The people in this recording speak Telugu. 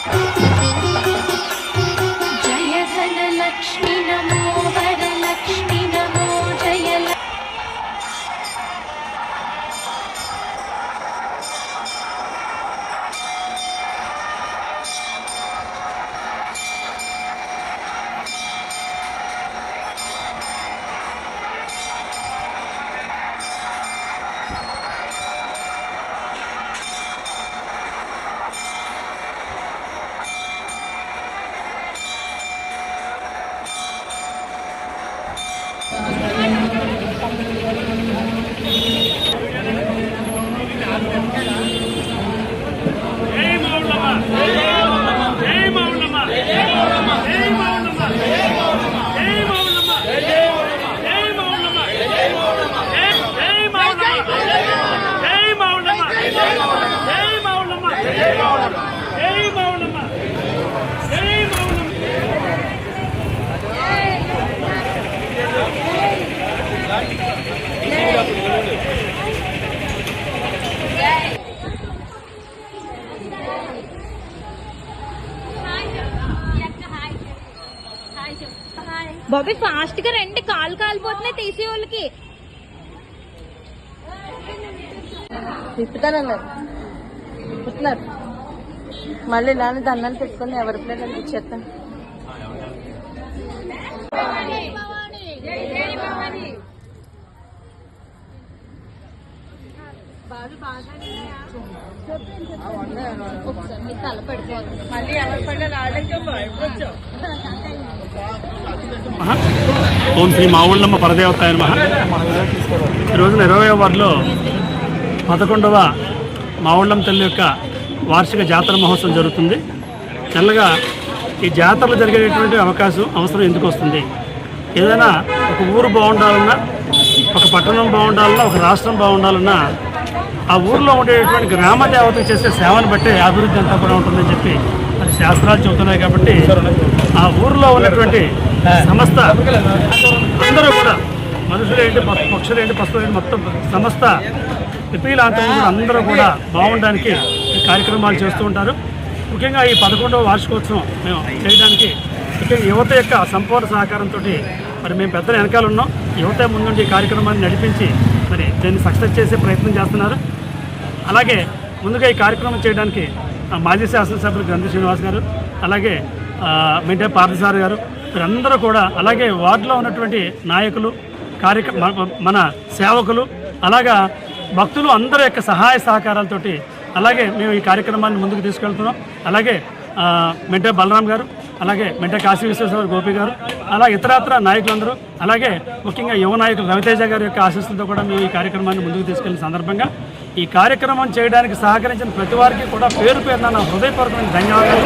जय धनलक्ष्मी नमो वरलक्ष्मी नमो जय బాబీ ఫాస్ట్ గా రండి, కాలు కాలిపోతున్నాయి తీసే వాళ్ళకి. తిప్పుతానన్నారు తిప్పుతున్నారు. మళ్ళీ ఇలానే దండాలు పెట్టుకుని ఎవరి ప్లేట్ అది ఇచ్చేస్తాను. మళ్ళీ ఎవరి పళ్ళ ఓం శ్రీ మావుళ్ళమ్మ పరదేవతాయ నమః. ఈ రోజున 20వ వార్డులో 11వ మావుళ్ళమ్మ తల్లి యొక్క వార్షిక జాతర మహోత్సవం జరుగుతుంది. తెల్లగా ఈ జాతరలు జరిగేటటువంటి అవసరం ఎందుకు వస్తుంది? ఏదైనా ఒక ఊరు బాగుండాలన్నా, ఒక పట్టణం బాగుండాలన్నా, ఒక రాష్ట్రం బాగుండాలన్నా ఆ ఊరిలో ఉండేటువంటి గ్రామ దేవతకు చేసే సేవను బట్టే అభివృద్ధి అంతా కూడా ఉంటుందని చెప్పి అది శాస్త్రాలు చెబుతున్నాయి. కాబట్టి ఆ ఊరిలో ఉన్నటువంటి సమస్త అందరూ కూడా మనుషులేంటి, పక్షులేంటి, పశువులేంటి, మొత్తం సమస్త పిపీలాంతరం అందరూ కూడా బాగుండడానికి ఈ కార్యక్రమాలు చేస్తూ ఉంటారు. ముఖ్యంగా ఈ 11వ వార్షికోత్సవం మేము చేయడానికి ముఖ్యంగా యువత యొక్క సంపూర్ణ సహకారంతో మరి మేము పెద్దలు వెనకాల ఉన్నాం. యువత ముందుండి ఈ కార్యక్రమాన్ని నడిపించి మరి దీన్ని సక్సెస్ చేసే ప్రయత్నం చేస్తున్నారు. అలాగే ముందుగా ఈ కార్యక్రమం చేయడానికి మాజీ శాసనసభ్యులు గ్రంథి శ్రీనివాస్ గారు, అలాగే మెంటే పార్థసారి గారు, వీరందరూ కూడా, అలాగే వార్డులో ఉన్నటువంటి నాయకులు, మన సేవకులు, అలాగా భక్తులు అందరి యొక్క సహాయ సహకారాలతోటి అలాగే మేము ఈ కార్యక్రమాన్ని ముందుకు తీసుకెళ్తున్నాం. అలాగే మెంటే బలరాం గారు, అలాగే మెంటే కాశీ విశ్వేశ్వర గోపి గారు, అలా ఇతరత్ర నాయకులందరూ, అలాగే ముఖ్యంగా యువ నాయకులు రవితేజ గారి యొక్క ఆశీస్సులతో కూడా మేము ఈ కార్యక్రమాన్ని ముందుకు తీసుకెళ్లిన సందర్భంగా ఈ కార్యక్రమం చేయడానికి సహకరించిన ప్రతి వారికి కూడా పేరు పేరున నా హృదయపూర్వకమైన ధన్యవాదాలు.